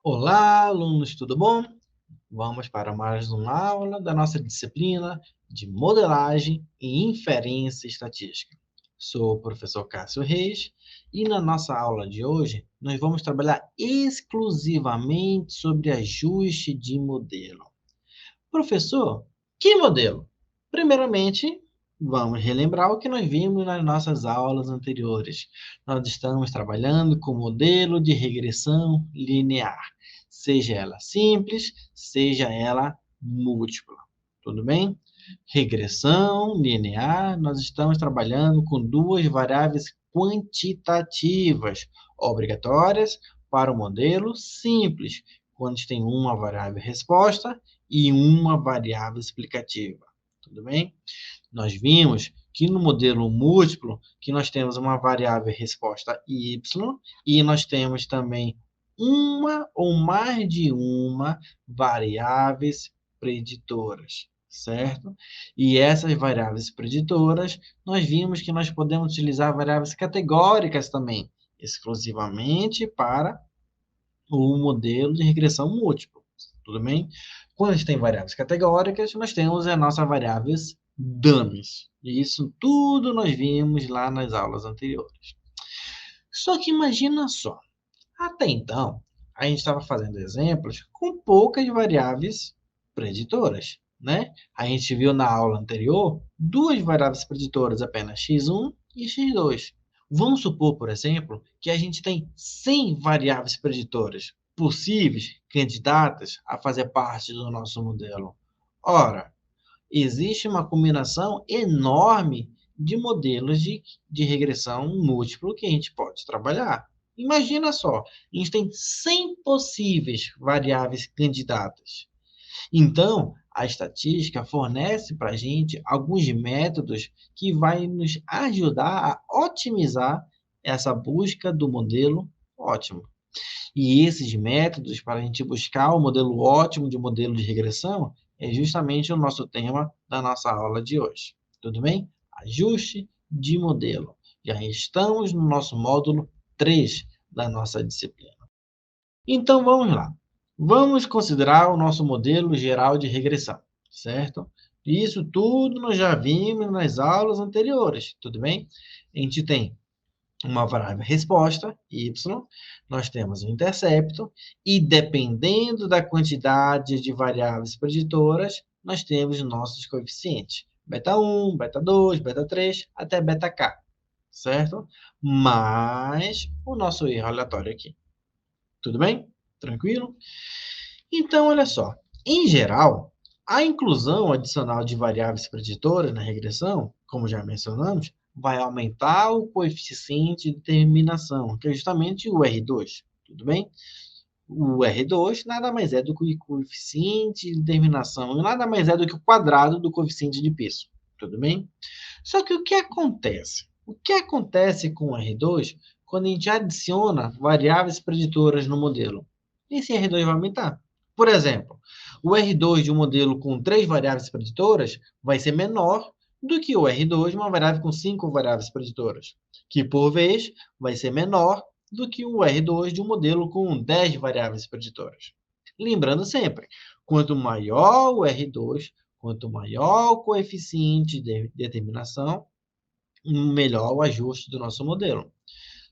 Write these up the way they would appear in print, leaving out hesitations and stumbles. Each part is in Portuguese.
Olá, alunos, tudo bom? Vamos para mais uma aula da nossa disciplina de modelagem e inferência estatística. Sou o professor Cássio Reis e na nossa aula de hoje nós vamos trabalhar exclusivamente sobre ajuste de modelo. Professor, que modelo? Primeiramente, vamos relembrar o que nós vimos nas nossas aulas anteriores. Nós estamos trabalhando com modelo de regressão linear, seja ela simples, seja ela múltipla. Tudo bem? Regressão linear, nós estamos trabalhando com duas variáveis quantitativas obrigatórias para o modelo simples, quando a gente tem uma variável resposta e uma variável explicativa. Tudo bem? Nós vimos que no modelo múltiplo, que nós temos uma variável resposta y e nós temos também uma ou mais de uma variáveis preditoras, certo? E essas variáveis preditoras, nós vimos que nós podemos utilizar variáveis categóricas também, exclusivamente para o modelo de regressão múltipla. Tudo bem? Quando a gente tem variáveis categóricas, nós temos as nossas variáveis dummies. E isso tudo nós vimos lá nas aulas anteriores. Só que imagina só, até então, a gente estava fazendo exemplos com poucas variáveis preditoras, né? A gente viu na aula anterior duas variáveis preditoras, apenas x1 e x2. Vamos supor, por exemplo, que a gente tem 100 variáveis preditoras possíveis, candidatas a fazer parte do nosso modelo. Ora, existe uma combinação enorme de modelos de regressão múltiplo que a gente pode trabalhar. Imagina só, a gente tem 100 possíveis variáveis candidatas. Então, a estatística fornece para a gente alguns métodos que vai nos ajudar a otimizar essa busca do modelo ótimo. E esses métodos para a gente buscar o modelo ótimo de modelo de regressão é justamente o nosso tema da nossa aula de hoje. Tudo bem? Ajuste de modelo. Já estamos no nosso módulo 3 da nossa disciplina. Então, vamos lá. Vamos considerar o nosso modelo geral de regressão, certo? Isso tudo nós já vimos nas aulas anteriores, tudo bem? A gente tem uma variável resposta, y, nós temos o intercepto, e dependendo da quantidade de variáveis preditoras, nós temos nossos coeficientes, beta1, beta2, beta3, até beta-k, certo? Mais o nosso erro aleatório aqui. Tudo bem? Tranquilo? Então, olha só. Em geral, a inclusão adicional de variáveis preditoras na regressão, como já mencionamos, vai aumentar o coeficiente de determinação, que é justamente o R2. Tudo bem? O R2 nada mais é do que o coeficiente de determinação, e nada mais é do que o quadrado do coeficiente de peso. Tudo bem? Só que o que acontece? O que acontece com o R2 quando a gente adiciona variáveis preditoras no modelo? Esse R2 vai aumentar. Por exemplo, o R2 de um modelo com 3 variáveis preditoras vai ser menor do que o R2 de uma variável com 5 variáveis preditoras, que, por vez, vai ser menor do que o R2 de um modelo com 10 variáveis preditoras. Lembrando sempre, quanto maior o R2, quanto maior o coeficiente de determinação, melhor o ajuste do nosso modelo.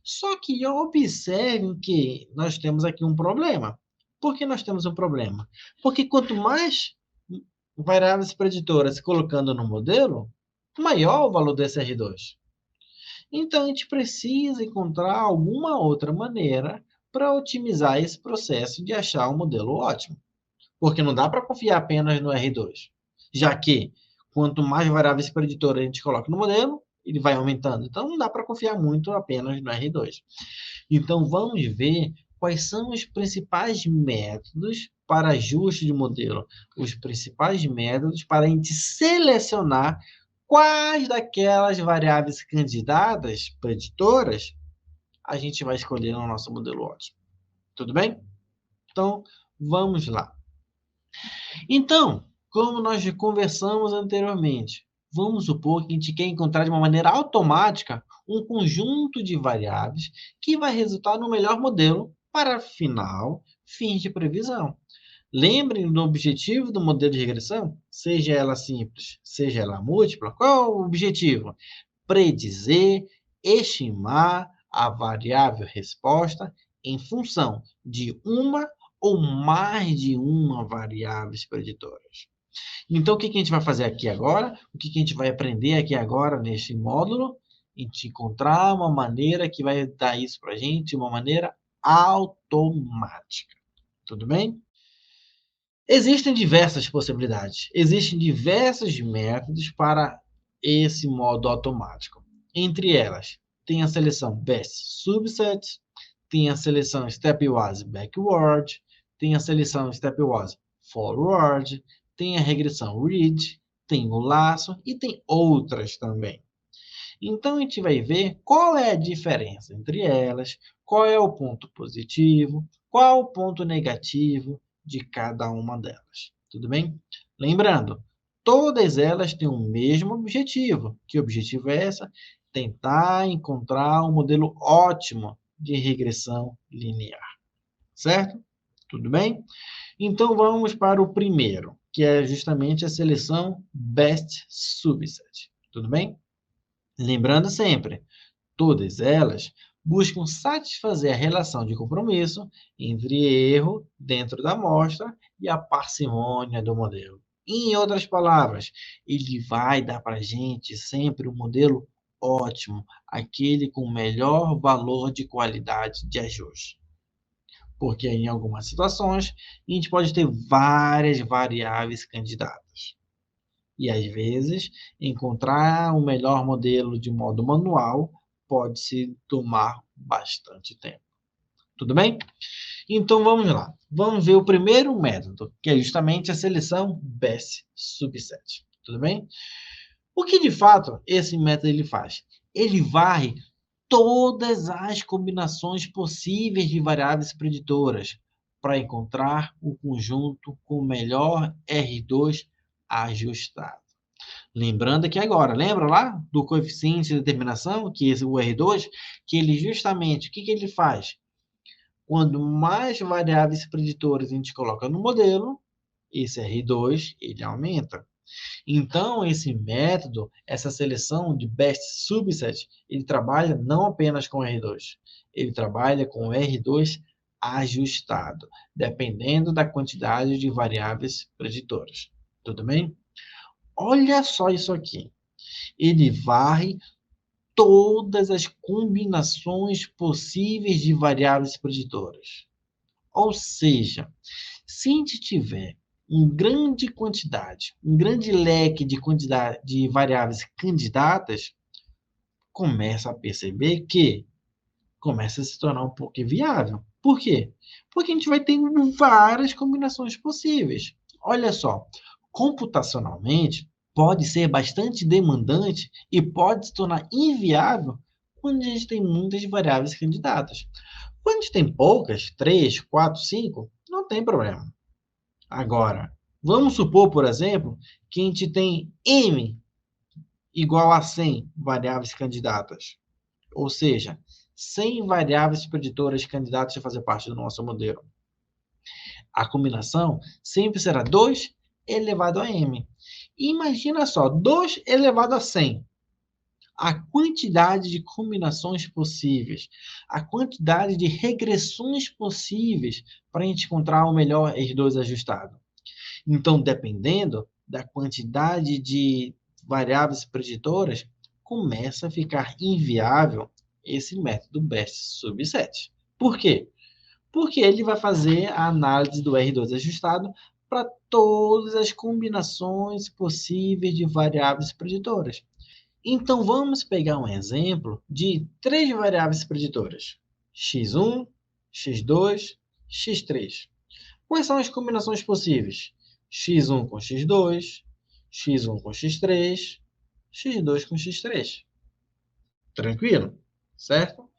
Só que observem que nós temos aqui um problema. Por que nós temos um problema? Porque quanto mais variáveis preditoras colocando no modelo, maior o valor desse R2. Então, a gente precisa encontrar alguma outra maneira para otimizar esse processo de achar um modelo ótimo. Porque não dá para confiar apenas no R2, já que quanto mais variáveis preditoras a gente coloca no modelo, ele vai aumentando. Então, não dá para confiar muito apenas no R2. Então, vamos ver quais são os principais métodos para ajuste de modelo, os principais métodos para a gente selecionar quais daquelas variáveis candidatas preditoras a gente vai escolher no nosso modelo ótimo. Tudo bem? Então, vamos lá. Então, como nós já conversamos anteriormente, vamos supor que a gente quer encontrar de uma maneira automática um conjunto de variáveis que vai resultar no melhor modelo para, afinal, fins de previsão. Lembrem do objetivo do modelo de regressão, seja ela simples, seja ela múltipla. Qual é o objetivo? Predizer, estimar a variável resposta em função de uma ou mais de uma variáveis preditoras. Então, o que a gente vai fazer aqui agora? O que a gente vai aprender aqui agora neste módulo? A gente encontrar uma maneira que vai dar isso para a gente de uma maneira automática. Tudo bem? Existem diversas possibilidades. Existem diversos métodos para esse modo automático. Entre elas, tem a seleção Best Subset, tem a seleção Stepwise Backward, tem a seleção Stepwise Forward, tem a regressão Ridge, tem o laço e tem outras também. Então, a gente vai ver qual é a diferença entre elas, qual é o ponto positivo, qual o ponto negativo de cada uma delas. Tudo bem? Lembrando, todas elas têm o mesmo objetivo. Que objetivo é esse? Tentar encontrar um modelo ótimo de regressão linear. Certo? Tudo bem? Então, vamos para o primeiro, que é justamente a seleção Best Subset. Tudo bem? Lembrando sempre, todas elas buscam satisfazer a relação de compromisso entre erro dentro da amostra e a parcimônia do modelo. Em outras palavras, ele vai dar para a gente sempre um modelo ótimo, aquele com melhor valor de qualidade de ajuste. Porque em algumas situações, a gente pode ter várias variáveis candidatas. E, às vezes, encontrar um melhor modelo de modo manual pode se tomar bastante tempo. Tudo bem? Então, vamos lá. Vamos ver o primeiro método, que é justamente a seleção Best Subset. Tudo bem? O que, de fato, esse método ele faz? Ele varre todas as combinações possíveis de variáveis preditoras para encontrar o conjunto com o melhor R2 ajustado. Lembrando que agora, lembra lá do coeficiente de determinação, que é o R2, que ele justamente, o que ele faz? Quando mais variáveis preditoras a gente coloca no modelo, esse R2, ele aumenta. Então, esse método, essa seleção de Best Subset, ele trabalha não apenas com R2, ele trabalha com R2 ajustado, dependendo da quantidade de variáveis preditoras. Tudo bem? Olha só isso aqui. Ele varre todas as combinações possíveis de variáveis preditoras. Ou seja, se a gente tiver uma grande quantidade, um grande leque de quantidade de variáveis candidatas, começa a perceber que começa a se tornar um pouco inviável. Por quê? Porque a gente vai ter várias combinações possíveis. Olha só, computacionalmente, pode ser bastante demandante e pode se tornar inviável quando a gente tem muitas variáveis candidatas. Quando a gente tem poucas, 3, 4, 5, não tem problema. Agora, vamos supor, por exemplo, que a gente tem M igual a 100 variáveis candidatas. Ou seja, 100 variáveis preditoras candidatas a fazer parte do nosso modelo. A combinação sempre será 2 elevado a m. Imagina só, 2 elevado a 100. A quantidade de combinações possíveis, a quantidade de regressões possíveis para a gente encontrar o melhor R2 ajustado. Então, dependendo da quantidade de variáveis preditoras, começa a ficar inviável esse método Best Subset. Por quê? Porque ele vai fazer a análise do R2 ajustado para todas as combinações possíveis de variáveis preditoras. Então, vamos pegar um exemplo de 3 variáveis preditoras: x1, x2, x3. Quais são as combinações possíveis? x1 com x2, x1 com x3, x2 com x3. Tranquilo? Certo?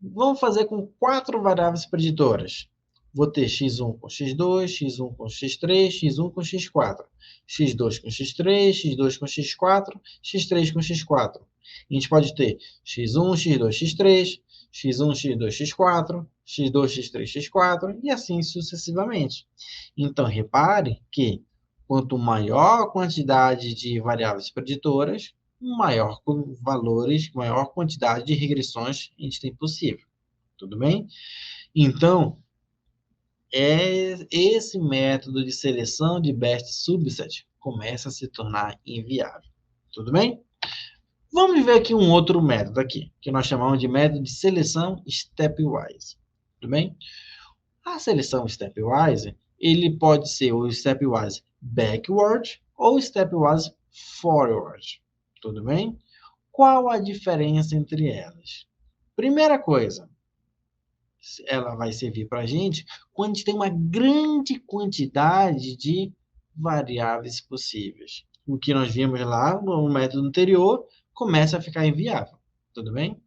Vamos fazer com 4 variáveis preditoras. Vou ter x1 com x2, x1 com x3, x1 com x4, x2 com x3, x2 com x4, x3 com x4. A gente pode ter x1, x2, x3, x1, x2, x4, x2, x3, x4 e assim sucessivamente. Então, repare que quanto maior a quantidade de variáveis preditoras, maior valores, maior quantidade de regressões a gente tem possível. Tudo bem? Então, esse método de seleção de best subset começa a se tornar inviável. Tudo bem? Vamos ver aqui um outro método aqui, que nós chamamos de método de seleção stepwise. Tudo bem? A seleção stepwise, ele pode ser o stepwise backward ou stepwise forward. Tudo bem? Qual a diferença entre elas? Primeira coisa, ela vai servir para a gente quando a gente tem uma grande quantidade de variáveis possíveis. O que nós vimos lá no método anterior começa a ficar inviável. Tudo bem?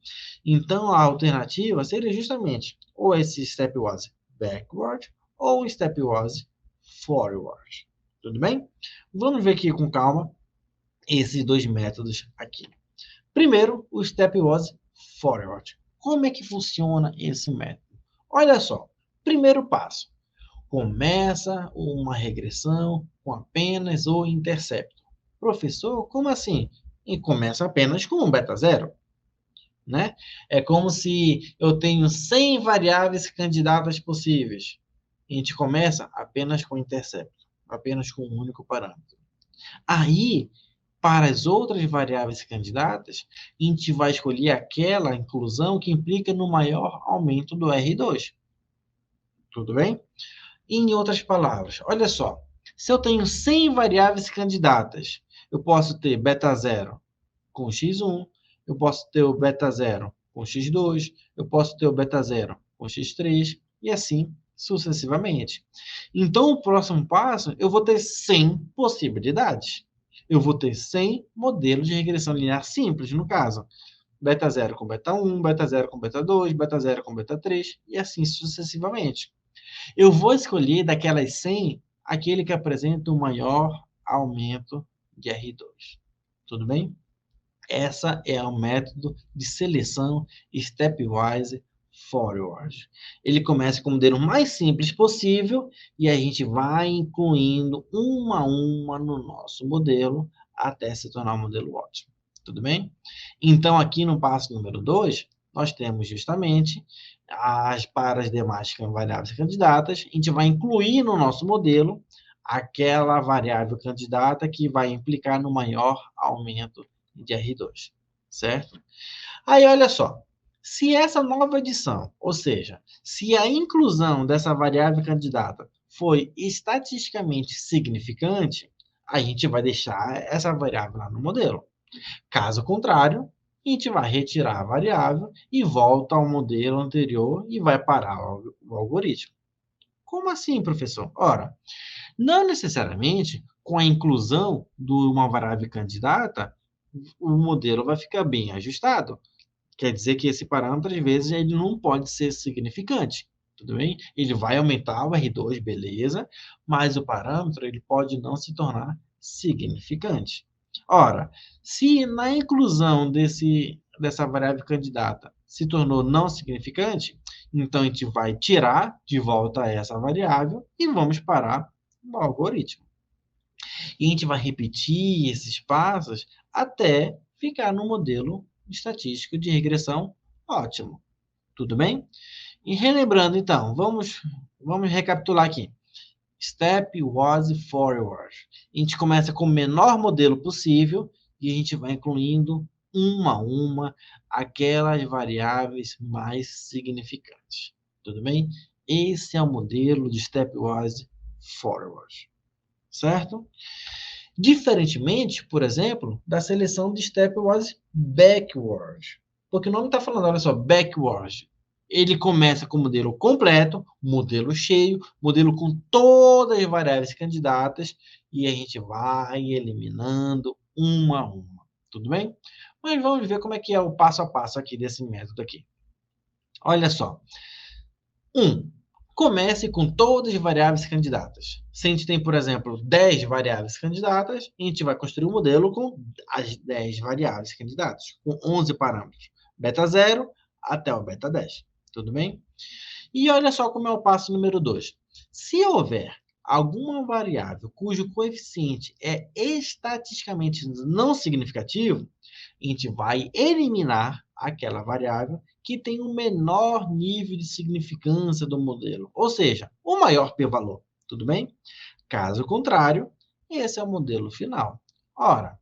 Então, a alternativa seria justamente ou esse stepwise backward ou stepwise forward. Tudo bem? Vamos ver aqui com calma esses dois métodos aqui. Primeiro, o stepwise forward. Como é que funciona esse método? Olha só, primeiro passo. Começa uma regressão com apenas o intercepto. Professor, como assim? E começa apenas com um beta zero. Né? É como se eu tenho 100 variáveis candidatas possíveis. A gente começa apenas com intercepto, apenas com um único parâmetro. Aí, para as outras variáveis candidatas, a gente vai escolher aquela inclusão que implica no maior aumento do R2. Tudo bem? Em outras palavras, olha só. Se eu tenho 100 variáveis candidatas, eu posso ter beta 0 com x1, eu posso ter o beta 0 com x2, eu posso ter o beta 0 com x3 e assim sucessivamente. Então, o próximo passo, eu vou ter 100 possibilidades. Eu vou ter 100 modelos de regressão linear simples, no caso. Beta 0 com beta 1, beta 0 com beta 2, beta 0 com beta 3 e assim sucessivamente. Eu vou escolher daquelas 100 aquele que apresenta o maior aumento de R2. Tudo bem? Essa é o método de seleção stepwise forward. Ele começa com o modelo mais simples possível e a gente vai incluindo uma a uma no nosso modelo até se tornar um modelo ótimo. Tudo bem? Então, aqui no passo número 2, nós temos justamente para as demais variáveis candidatas, a gente vai incluir no nosso modelo aquela variável candidata que vai implicar no maior aumento de R2, certo? Aí, olha só, se essa nova adição, ou seja, se a inclusão dessa variável candidata foi estatisticamente significante, a gente vai deixar essa variável lá no modelo. Caso contrário, a gente vai retirar a variável e volta ao modelo anterior e vai parar o algoritmo. Como assim, professor? Ora, não necessariamente com a inclusão de uma variável candidata, o modelo vai ficar bem ajustado. Quer dizer que esse parâmetro, às vezes, ele não pode ser significante. Tudo bem? Ele vai aumentar o R2, beleza, mas o parâmetro ele pode não se tornar significante. Ora, se na inclusão dessa variável candidata se tornou não significante, então a gente vai tirar de volta essa variável e vamos parar o algoritmo. E a gente vai repetir esses passos até ficar no modelo estatístico de regressão ótimo. Tudo bem? E relembrando, então, vamos recapitular aqui. Step was forward. A gente começa com o menor modelo possível e a gente vai incluindo uma a uma aquelas variáveis mais significantes. Tudo bem? Esse é o modelo de stepwise forward. Certo? Diferentemente, por exemplo, da seleção de stepwise backward. Porque o nome está falando, olha só, backward. Ele começa com o modelo completo, modelo cheio, modelo com todas as variáveis candidatas, e a gente vai eliminando uma a uma. Tudo bem? Mas vamos ver como é que é o passo a passo aqui desse método aqui. Olha só. 1. Comece com todas as variáveis candidatas. Se a gente tem, por exemplo, 10 variáveis candidatas, a gente vai construir um modelo com as 10 variáveis candidatas, com 11 parâmetros. Beta 0, até o beta 10. Tudo bem? E olha só como é o passo número 2. Se houver alguma variável cujo coeficiente é estatisticamente não significativo, a gente vai eliminar aquela variável que tem o menor nível de significância do modelo, ou seja, o maior p-valor. Tudo bem? Caso contrário, esse é o modelo final. Ora,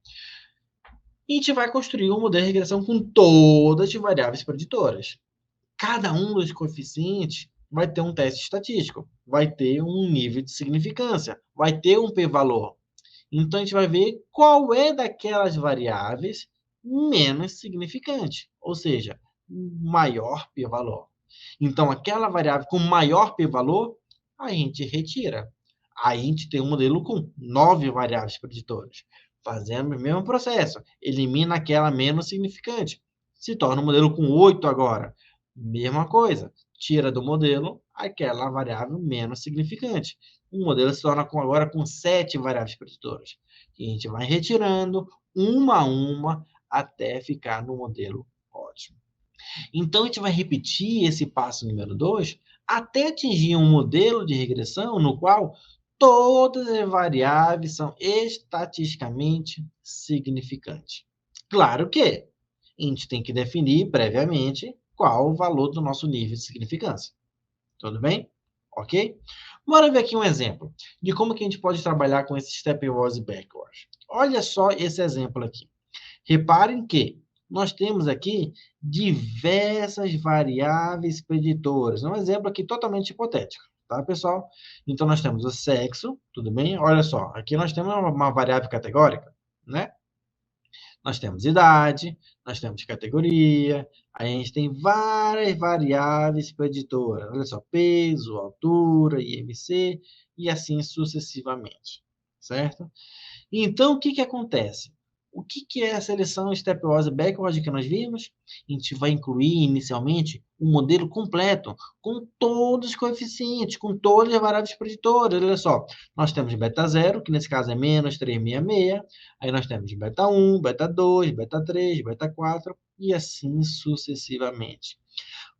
a gente vai construir um modelo de regressão com todas as variáveis preditoras. Cada um dos coeficientes vai ter um teste estatístico, vai ter um nível de significância, vai ter um p-valor. Então, a gente vai ver qual é daquelas variáveis menos significante, ou seja, maior p-valor. Então, aquela variável com maior p-valor, a gente retira. Aí a gente tem um modelo com 9 variáveis preditoras. Fazemos o mesmo processo. Elimina aquela menos significante. Se torna um modelo com 8 agora. Mesma coisa. Tira do modelo aquela variável menos significante. O modelo se torna agora com 7 variáveis preditoras. E a gente vai retirando uma a uma até ficar no modelo ótimo. Então, a gente vai repetir esse passo número 2 até atingir um modelo de regressão no qual todas as variáveis são estatisticamente significantes. Claro que a gente tem que definir previamente qual o valor do nosso nível de significância. Tudo bem? Ok? Bora ver aqui um exemplo de como que a gente pode trabalhar com esse stepwise e backwards. Olha só esse exemplo aqui. Reparem que nós temos aqui diversas variáveis preditoras. Um exemplo aqui totalmente hipotético, tá, pessoal? Então, nós temos o sexo, tudo bem? Olha só, aqui nós temos uma variável categórica, né? Nós temos idade, nós temos categoria, a gente tem várias variáveis preditoras. Olha só, peso, altura, IMC e assim sucessivamente, certo? Então, o que que acontece? O que que é a seleção stepwise backward que nós vimos? A gente vai incluir inicialmente um modelo completo, com todos os coeficientes, com todas as variáveis preditoras. Olha só, nós temos beta 0, que nesse caso é menos 366, aí nós temos beta 1, beta 2, beta 3, beta 4, e assim sucessivamente.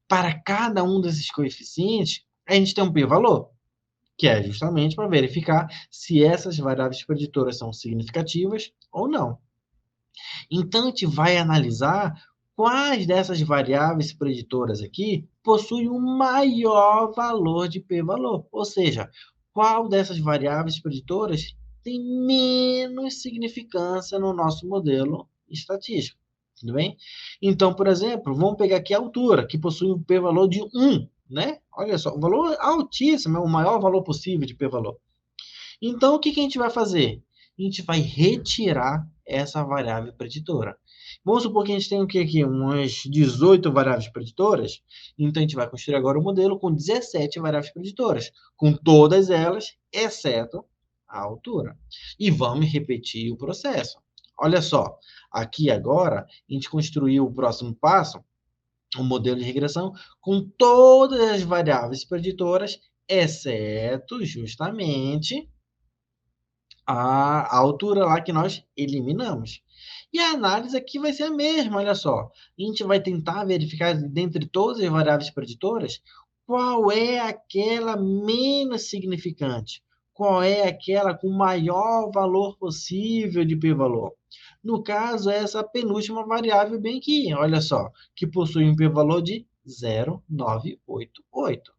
Para cada um desses coeficientes, a gente tem um p-valor, que é justamente para verificar se essas variáveis preditoras são significativas ou não. Então, a gente vai analisar quais dessas variáveis preditoras aqui possuem um maior valor de p-valor, ou seja, qual dessas variáveis preditoras tem menos significância no nosso modelo estatístico. Tudo bem? Então, por exemplo, vamos pegar aqui a altura, que possui um p-valor de 1, né? Olha só, um valor altíssimo, é o maior valor possível de p-valor. Então, o que que a gente vai fazer? A gente vai retirar essa variável preditora. Vamos supor que a gente tem o que aqui? Umas 18 variáveis preditoras. Então, a gente vai construir agora um modelo com 17 variáveis preditoras, com todas elas, exceto a altura. E vamos repetir o processo. Olha só, aqui agora, a gente construiu o próximo passo, um modelo de regressão com todas as variáveis preditoras, exceto justamente a altura lá que nós eliminamos. E a análise aqui vai ser a mesma, olha só. A gente vai tentar verificar, dentre todas as variáveis preditoras, qual é aquela menos significante, qual é aquela com maior valor possível de p-valor. No caso, é essa penúltima variável bem aqui, olha só, que possui um p-valor de 0,988.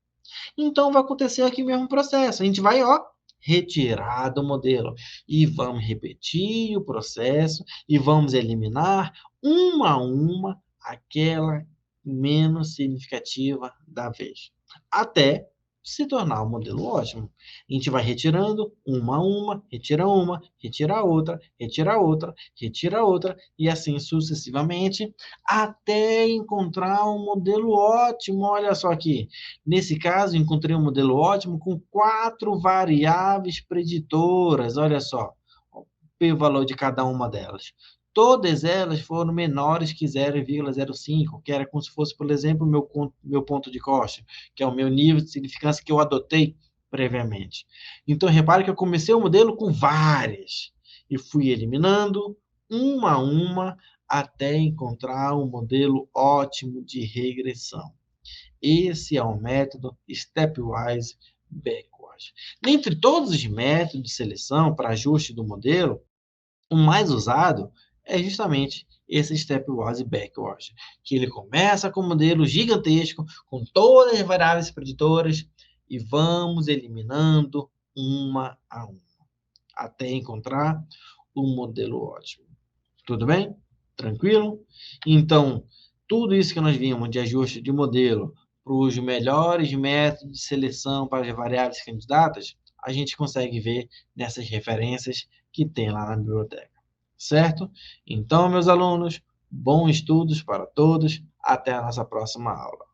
Então, vai acontecer aqui o mesmo processo. A gente vai, ó, retirar do modelo e vamos repetir o processo e vamos eliminar uma a uma aquela menos significativa da vez, até se tornar um modelo ótimo. A gente vai retirando uma a uma, retira outra, retira outra, retira outra, e assim sucessivamente, até encontrar um modelo ótimo. Olha só aqui. Nesse caso, encontrei um modelo ótimo com 4 variáveis preditoras. Olha só, o p-valor de cada uma delas. Todas elas foram menores que 0,05, que era como se fosse, por exemplo, o meu ponto de Costa, que é o meu nível de significância que eu adotei previamente. Então, repare que eu comecei o modelo com várias e fui eliminando uma a uma até encontrar um modelo ótimo de regressão. Esse é o método Stepwise Backward. Dentre todos os métodos de seleção para ajuste do modelo, o mais usado é justamente esse Stepwise Backward, que ele começa com um modelo gigantesco, com todas as variáveis preditoras, e vamos eliminando uma a uma, até encontrar um modelo ótimo. Tudo bem? Tranquilo? Então, tudo isso que nós vimos de ajuste de modelo para os melhores métodos de seleção para as variáveis candidatas, a gente consegue ver nessas referências que tem lá na biblioteca. Certo? Então, meus alunos, bons estudos para todos. Até a nossa próxima aula.